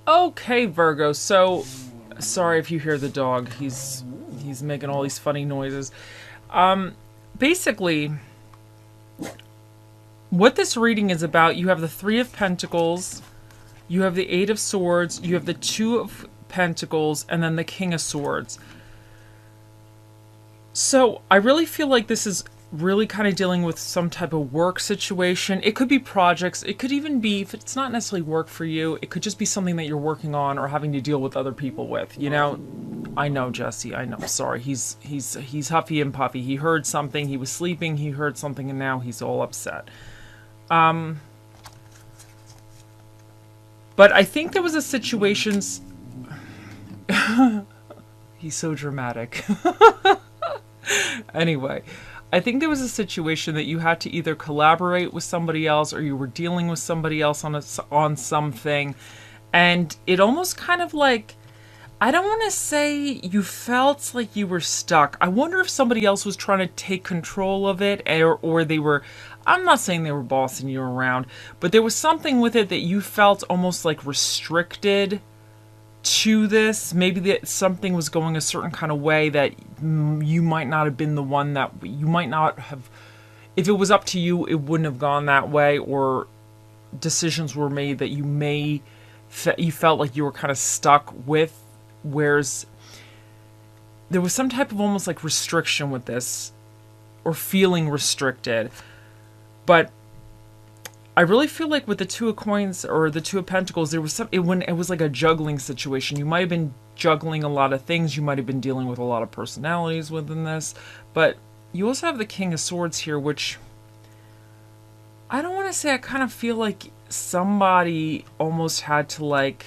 Okay, Virgo. So, sorry if you hear the dog. He's making all these funny noises. Um, Basically, what this reading is about, you have the Three of Pentacles, you have the Eight of Swords, you have the Two of Pentacles, and then the King of Swords. So, I really feel like this is really kind of dealing with some type of work situation. It could be projects. It could even be, if it's not necessarily work for you, it could just be something that you're working on or having to deal with other people with. You know, I know, Jesse. I know. Sorry. He's huffy and puffy. He heard something. He was sleeping. He heard something, and now he's all upset. But I think there was a situation. He's so dramatic. Anyway, I think there was a situation that you had to either collaborate with somebody else or you were dealing with somebody else on something, and it almost kind of like, I don't want to say you felt like you were stuck. I wonder if somebody else was trying to take control of it, or they were, I'm not saying they were bossing you around, but there was something with it that you felt almost like restricted to this. Maybe that something was going a certain kind of way that you might not have been the one that you might not have, if it was up to you, it wouldn't have gone that way, or decisions were made that you felt like you were kind of stuck with, whereas there was some type of almost like restriction with this, or feeling restricted. But I really feel like with the Two of Coins or the Two of Pentacles, there was when it was like a juggling situation. You might have been juggling a lot of things. You might have been dealing with a lot of personalities within this. But you also have the King of Swords here, which I don't want to say, I kind of feel like somebody almost had to like,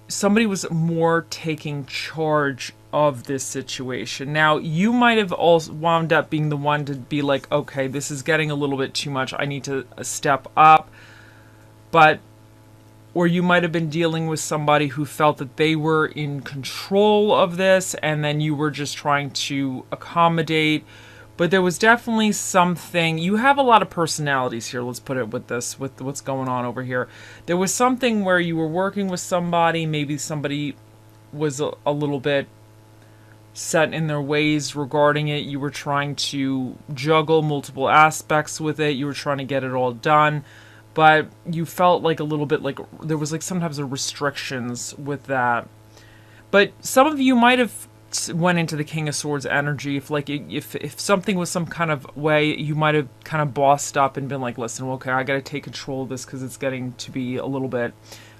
somebody was more taking charge of this situation. Now, you might have also wound up being the one to be like, okay, this is getting a little bit too much. I need to step up. Or you might have been dealing with somebody who felt that they were in control of this, and then you were just trying to accommodate. But there was definitely something, you have a lot of personalities here, let's put it with this, with what's going on over here. There was something where you were working with somebody, maybe somebody was a little bit set in their ways regarding it. You were trying to juggle multiple aspects with it. You were trying to get it all done. But you felt like a little bit like there was like sometimes restrictions with that. But some of you might have went into the King of Swords energy. If something was some kind of way, you might have kind of bossed up and been like, listen, okay, I got to take control of this because it's getting to be a little bit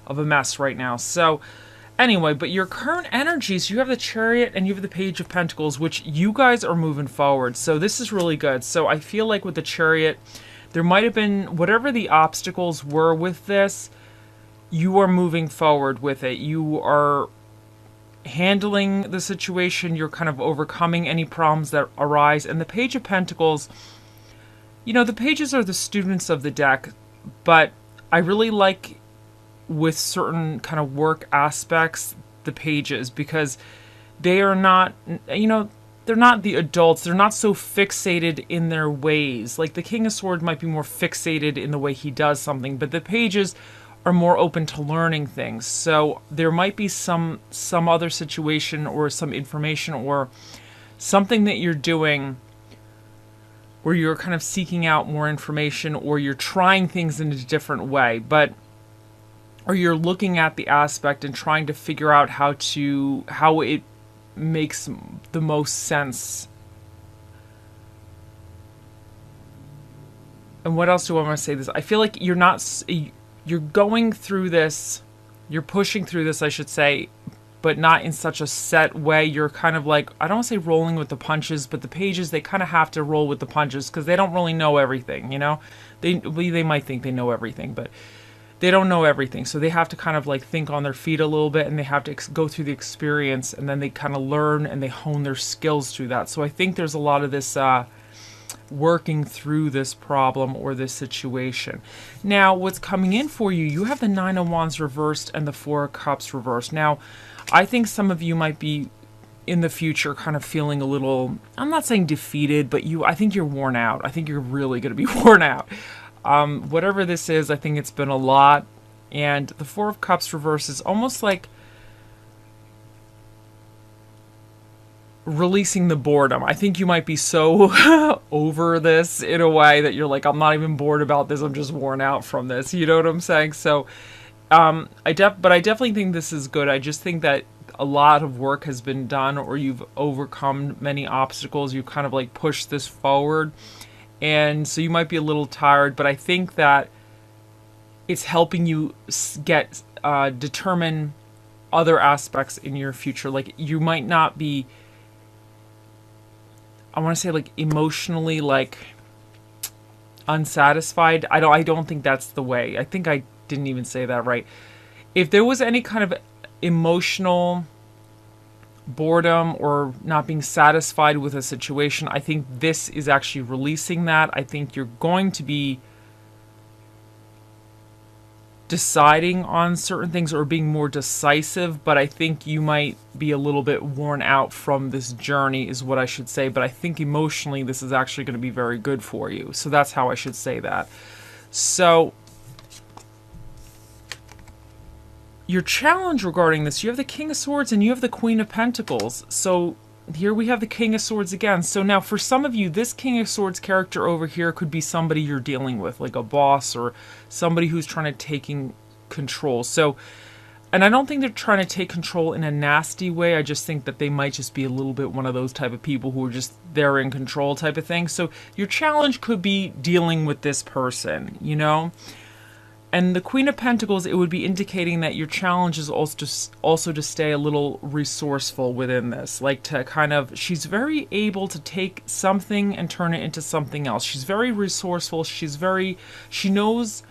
of a mess right now. So anyway, but your current energies, you have the Chariot and you have the Page of Pentacles, which you guys are moving forward. So this is really good. So I feel like with the Chariot, there might have been, whatever the obstacles were with this, you are moving forward with it. You are handling the situation. You're kind of overcoming any problems that arise. And the Page of Pentacles, you know, the pages are the students of the deck, but I really like with certain kind of work aspects the pages, because they are not, you know, they're not the adults. They're not so fixated in their ways. Like the King of Swords might be more fixated in the way he does something, but the pages are more open to learning things. So there might be some other situation or some information or something that you're doing where you're kind of seeking out more information, or you're trying things in a different way, or you're looking at the aspect and trying to figure out how it makes the most sense. And what else do I want to say this? I feel like you're going through this, you're pushing through this, I should say, but not in such a set way. You're kind of like, I don't want to say rolling with the punches, but the pages, they kind of have to roll with the punches because they don't really know everything, you know? They might think they know everything, but they don't know everything. So they have to kind of like think on their feet a little bit, and they have to go through the experience, and then they kind of learn and they hone their skills through that. So I think there's a lot of this working through this problem or this situation. Now, what's coming in for you, you have the Nine of Wands reversed and the Four of Cups reversed. Now, I think some of you might be in the future kind of feeling a little, I'm not saying defeated, but I think you're worn out. I think you're really going to be worn out. Whatever this is, I think it's been a lot. And the Four of Cups reverse is almost like releasing the boredom. I think you might be so over this in a way that you're like, I'm not even bored about this. I'm just worn out from this. You know what I'm saying? So, I definitely think this is good. I just think that a lot of work has been done, or you've overcome many obstacles. You kind of like pushed this forward, and so you might be a little tired. But I think that it's helping you get determine other aspects in your future. Like you might not be, I want to say, like emotionally like unsatisfied. I don't think that's the way. I think I didn't even say that right. If there was any kind of emotional boredom or not being satisfied with a situation, I think this is actually releasing that. I think you're going to be deciding on certain things or being more decisive, but I think you might be a little bit worn out from this journey is what I should say. But I think emotionally this is actually going to be very good for you. So that's how I should say that. So your challenge regarding this, you have the King of Swords and you have the Queen of Pentacles. So here we have the King of Swords again. So now for some of you, this King of Swords character over here could be somebody you're dealing with, like a boss or somebody who's trying to taking control. So, and I don't think they're trying to take control in a nasty way. I just think that they might just be a little bit one of those type of people who are just they're in control type of thing. So your challenge could be dealing with this person, you know? And the Queen of Pentacles, it would be indicating that your challenge is also to stay a little resourceful within this. Like to kind of, she's very able to take something and turn it into something else. She's very resourceful. She knows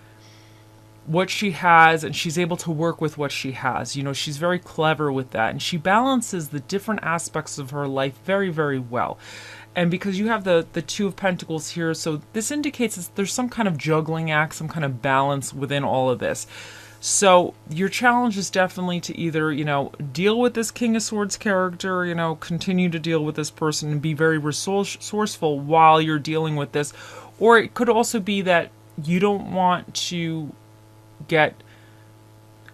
what she has and she's able to work with what she has. You know, she's very clever with that. And she balances the different aspects of her life very, very well. And because you have the Two of Pentacles here, so this indicates that there's some kind of juggling act, some kind of balance within all of this. So your challenge is definitely to either, you know, deal with this King of Swords character, you know, continue to deal with this person and be very resourceful while you're dealing with this. Or it could also be that you don't want to get,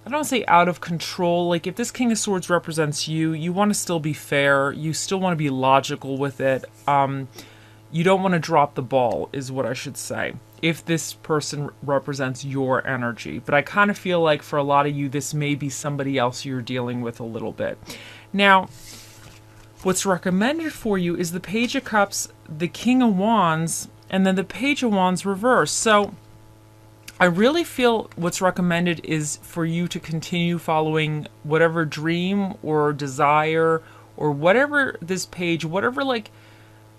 I don't want to say out of control. Like if this King of Swords represents you, you want to still be fair. You still want to be logical with it. You don't want to drop the ball is what I should say. If this person represents your energy. But I kind of feel like for a lot of you, this may be somebody else you're dealing with a little bit. Now, what's recommended for you is the Page of Cups, the King of Wands, and then the Page of Wands reverse. So I really feel what's recommended is for you to continue following whatever dream or desire or whatever this page, whatever like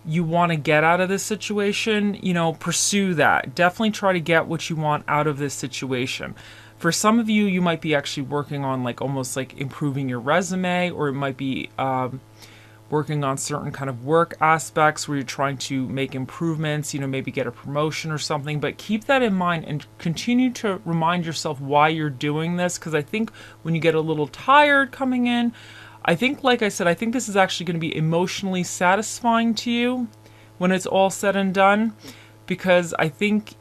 you want to get out of this situation, you know, pursue that. Definitely try to get what you want out of this situation. For some of you, you might be actually working on like almost like improving your resume, or it might be working on certain kind of work aspects where you're trying to make improvements, you know, maybe get a promotion or something. But keep that in mind and continue to remind yourself why you're doing this, because I think when you get a little tired coming in, I think, like I said, I think this is actually going to be emotionally satisfying to you when it's all said and done, because I think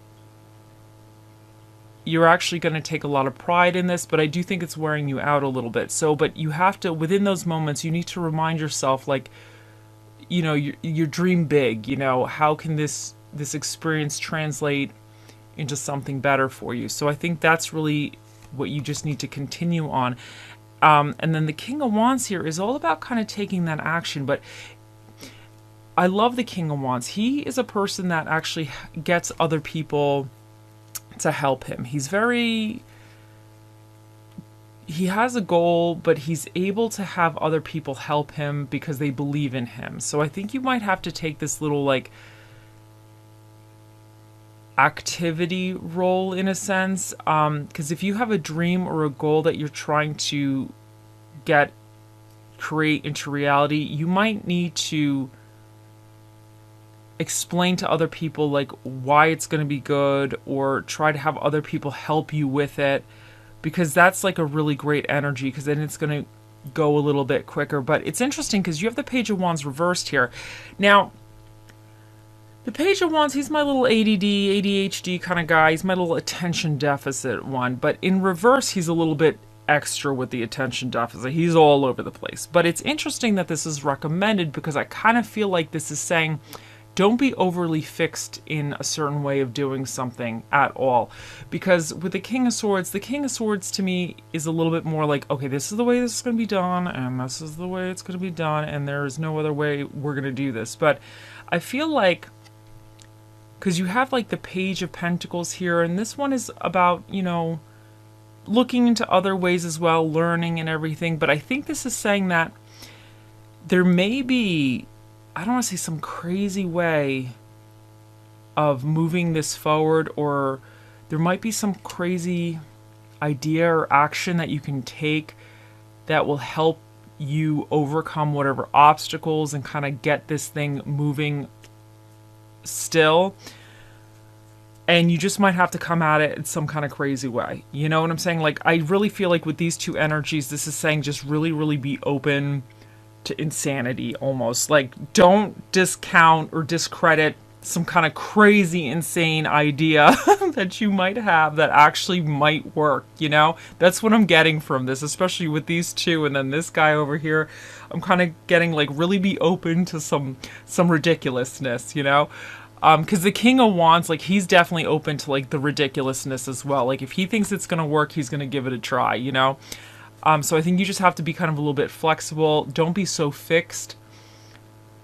you're actually going to take a lot of pride in this, but I do think it's wearing you out a little bit. So, but you have to, within those moments, you need to remind yourself, like, you know, you dream big, you know, how can this experience translate into something better for you? So I think that's really what you just need to continue on. And then the King of Wands here is all about kind of taking that action, but I love the King of Wands. He is a person that actually gets other people to help him. He has a goal, but he's able to have other people help him because they believe in him. So I think you might have to take this little like activity role in a sense, because if you have a dream or a goal that you're trying to create into reality, you might need to explain to other people like why it's going to be good, or try to have other people help you with it, because that's like a really great energy, because then it's going to go a little bit quicker. But it's interesting because you have the Page of Wands reversed here. Now, The Page of Wands, he's my little ADD, ADHD kind of guy. He's my little attention deficit one. But in reverse, he's a little bit extra with the attention deficit. He's all over the place. But it's interesting that this is recommended because I kind of feel like this is saying don't be overly fixed in a certain way of doing something at all. Because with the King of Swords to me is a little bit more like, okay, this is the way this is going to be done, and this is the way it's going to be done, and there is no other way we're going to do this. But I feel like, because you have like the Page of Pentacles here, and this one is about, you know, looking into other ways as well, learning and everything. But I think this is saying that there may be, I don't want to say some crazy way of moving this forward, or there might be some crazy idea or action that you can take that will help you overcome whatever obstacles and kind of get this thing moving still. And you just might have to come at it in some kind of crazy way. You know what I'm saying? Like, I really feel like with these two energies, this is saying just really, really be open to insanity almost. Like, don't discount or discredit some kind of crazy, insane idea that you might have that actually might work, you know? That's what I'm getting from this, especially with these two. And then this guy over here, I'm kind of getting like really be open to some ridiculousness, you know? Because the King of Wands, like, he's definitely open to like the ridiculousness as well. Like, if he thinks it's gonna work, he's gonna give it a try, you know? So I think you just have to be kind of a little bit flexible. Don't be so fixed.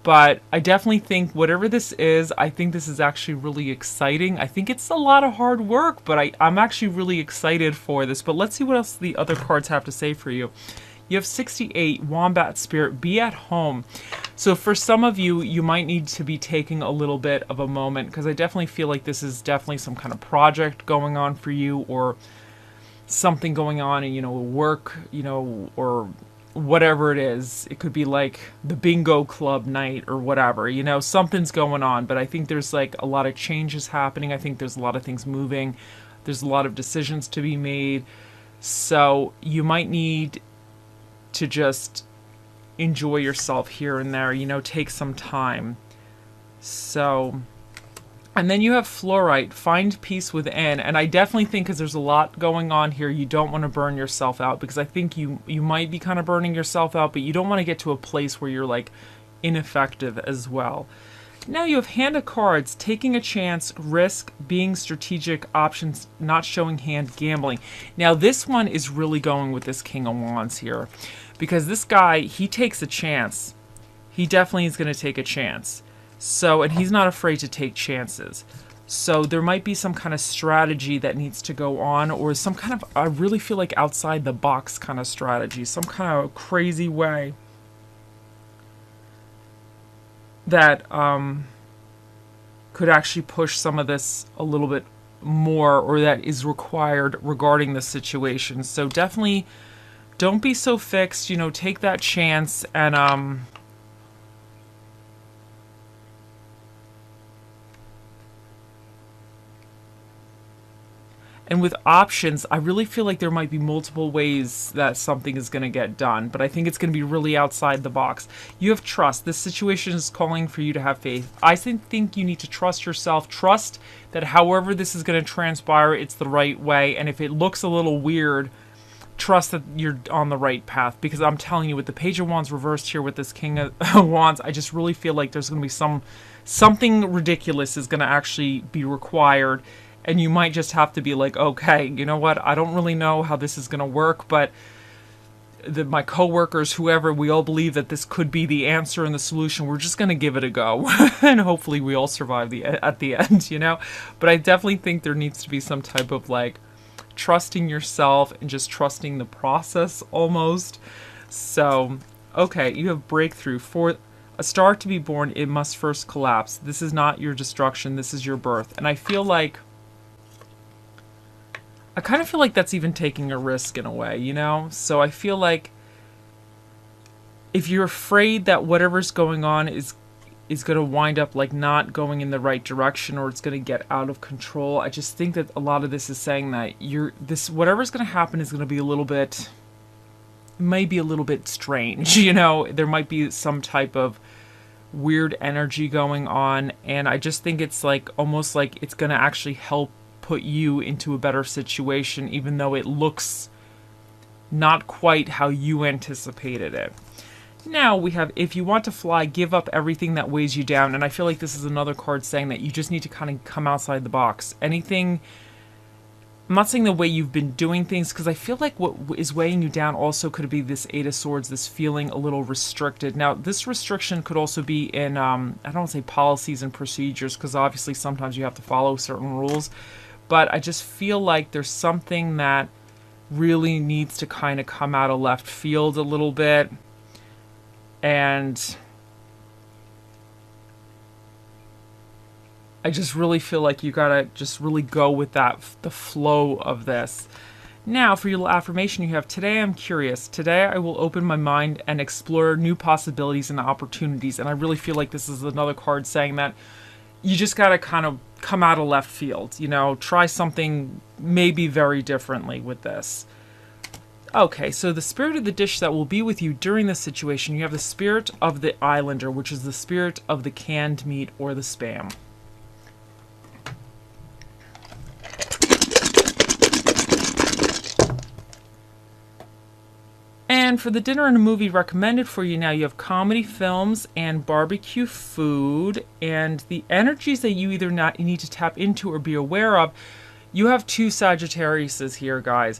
But I definitely think whatever this is, I think this is actually really exciting. I think it's a lot of hard work, but I'm actually really excited for this. But let's see what else the other cards have to say for you. You have 68, Wombat Spirit, be at home. So for some of you, you might need to be taking a little bit of a moment, because I definitely feel like this is definitely some kind of project going on for you, or something going on in, you know, work, you know, or whatever it is. It could be like the bingo club night or whatever, you know, something's going on. But I think there's like a lot of changes happening. I think there's a lot of things moving. There's a lot of decisions to be made. So you might need to just enjoy yourself here and there, you know, take some time. So, and then you have Fluorite, find peace within. And I definitely think, because there's a lot going on here, you don't want to burn yourself out, because I think you might be kind of burning yourself out, but you don't want to get to a place where you're like ineffective as well. Now you have Hand of Cards, taking a chance, risk, being strategic, options, not showing hand, gambling. Now this one is really going with this King of Wands here, because this guy, he takes a chance. He definitely is going to take a chance. So, and he's not afraid to take chances. So there might be some kind of strategy that needs to go on, or some kind of, I really feel like outside the box kind of strategy, some kind of crazy way that could actually push some of this a little bit more, or that is required regarding the situation. So definitely don't be so fixed, you know, take that chance. And with options, I really feel like there might be multiple ways that something is going to get done, but I think it's going to be really outside the box. You have trust. This situation is calling for you to have faith. I think you need to trust yourself. Trust that however this is going to transpire, it's the right way. And if it looks a little weird, trust that you're on the right path. Because I'm telling you, with the Page of Wands reversed here with this King of Wands, I just really feel like there's going to be something ridiculous is going to actually be required. And you might just have to be like, okay, you know what? I don't really know how this is going to work, but my coworkers, whoever, we all believe that this could be the answer and the solution. We're just going to give it a go. And hopefully we all survive at the end, you know? But I definitely think there needs to be some type of like trusting yourself and just trusting the process almost. So, okay, you have breakthrough. For a star to be born, it must first collapse. This is not your destruction. This is your birth. And I feel like, I kind of feel like that's even taking a risk in a way, you know? So I feel like if you're afraid that whatever's going on is going to wind up like not going in the right direction, or it's going to get out of control, I just think that a lot of this is saying that whatever's going to happen is going to be a little bit, maybe a little bit strange, you know? There might be some type of weird energy going on, and I just think it's like almost like it's going to actually help put you into a better situation, even though it looks not quite how you anticipated it. Now we have, if you want to fly, give up everything that weighs you down. And I feel like this is another card saying that you just need to kind of come outside the box. Anything, I'm not saying the way you've been doing things, because I feel like what is weighing you down also could be this Eight of Swords, this feeling a little restricted. Now, this restriction could also be in, I don't want to say policies and procedures, because obviously sometimes you have to follow certain rules. But I just feel like there's something that really needs to kind of come out of left field a little bit. And I just really feel like you gotta just really go with that, the flow of this. Now, for your affirmation, you have, today I'm curious. Today I will open my mind and explore new possibilities and opportunities. And I really feel like this is another card saying that you just gotta kind of come out of left field. You know, try something maybe very differently with this. Okay, so the spirit of the dish that will be with you during this situation, you have the spirit of the islander, which is the spirit of the canned meat or the spam. And for the dinner and a movie recommended for you now, you have comedy films and barbecue food. And the energies that you either not need to tap into or be aware of, you have two Sagittariuses here, guys.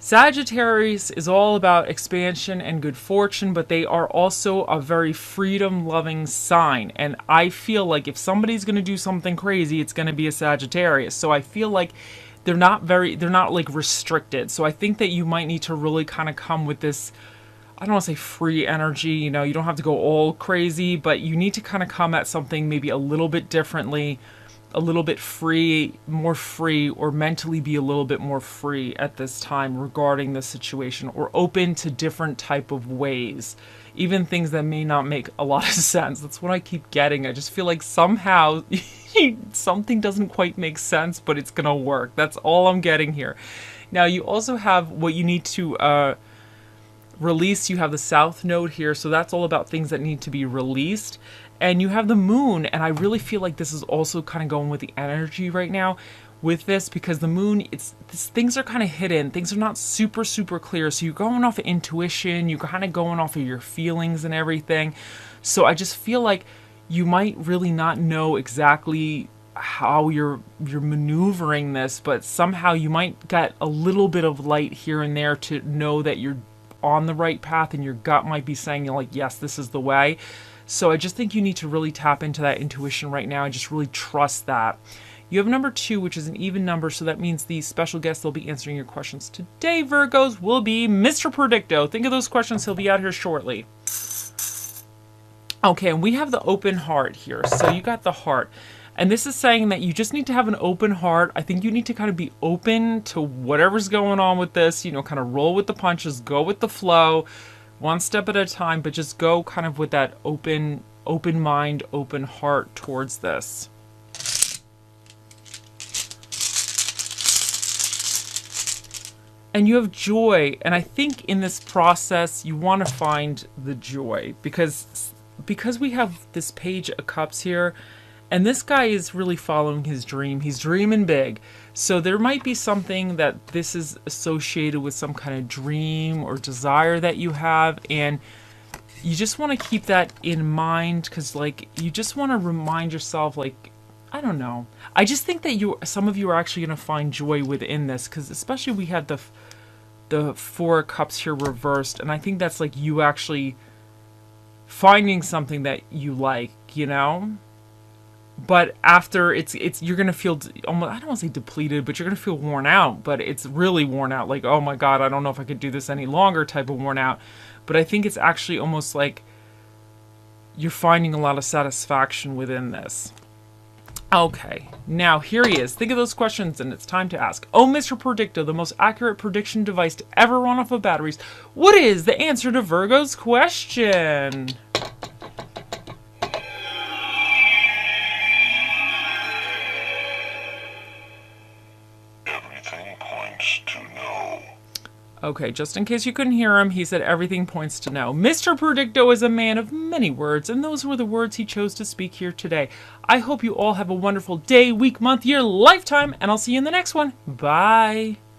Sagittarius is all about expansion and good fortune, but they are also a very freedom-loving sign. And I feel like if somebody's going to do something crazy, it's going to be a Sagittarius. So I feel like they're not like restricted. So I think that you might need to really kind of come with this, I don't want to say free energy, you know, you don't have to go all crazy, but you need to kind of come at something maybe a little bit differently, a little bit free, more free, or mentally be a little bit more free at this time regarding the situation, or open to different type of ways, even things that may not make a lot of sense. That's what I keep getting. I just feel like somehow something doesn't quite make sense, but it's gonna work. That's all I'm getting here. Now you also have what you need to release. You have the South Node here, so that's all about things that need to be released. And you have the moon, and I really feel like this is also kind of going with the energy right now with this, because the moon, things are kind of hidden. Things are not super, super clear. So you're going off of intuition. You're kind of going off of your feelings and everything. So I just feel like you might really not know exactly how you're maneuvering this, but somehow you might get a little bit of light here and there to know that you're on the right path, and your gut might be saying, you're like, yes, this is the way. So I just think you need to really tap into that intuition right now and just really trust that. You have number 2, which is an even number, so that means the special guest that'll be answering your questions today, Virgos, will be Mr. Predicto. Think of those questions. He'll be out here shortly. Okay, and we have the open heart here. So you got the heart. And this is saying that you just need to have an open heart. I think you need to kind of be open to whatever's going on with this, you know, kind of roll with the punches, go with the flow, one step at a time, but just go kind of with that open mind, open heart towards this. And you have joy, and I think in this process you want to find the joy, because we have this Page of Cups here, and this guy is really following his dream. He's dreaming big. So there might be something that this is associated with, some kind of dream or desire that you have, and you just want to keep that in mind, because like you just want to remind yourself, like, I don't know. I just think that some of you are actually going to find joy within this, because especially we had the Four of Cups here reversed, and I think that's like you actually finding something that you like, you know? But after you're gonna feel almost, I don't want to say depleted, but you're gonna feel worn out. But it's really worn out, like, oh my god, I don't know if I could do this any longer type of worn out. But I think it's actually almost like you're finding a lot of satisfaction within this. Okay, now here he is. Think of those questions, and it's time to ask. Oh, Mr. Predicto, the most accurate prediction device to ever run off of batteries. What is the answer to Virgo's question? Okay, just in case you couldn't hear him, he said everything points to no. Mr. Predicto is a man of many words, and those were the words he chose to speak here today. I hope you all have a wonderful day, week, month, year, lifetime, and I'll see you in the next one. Bye.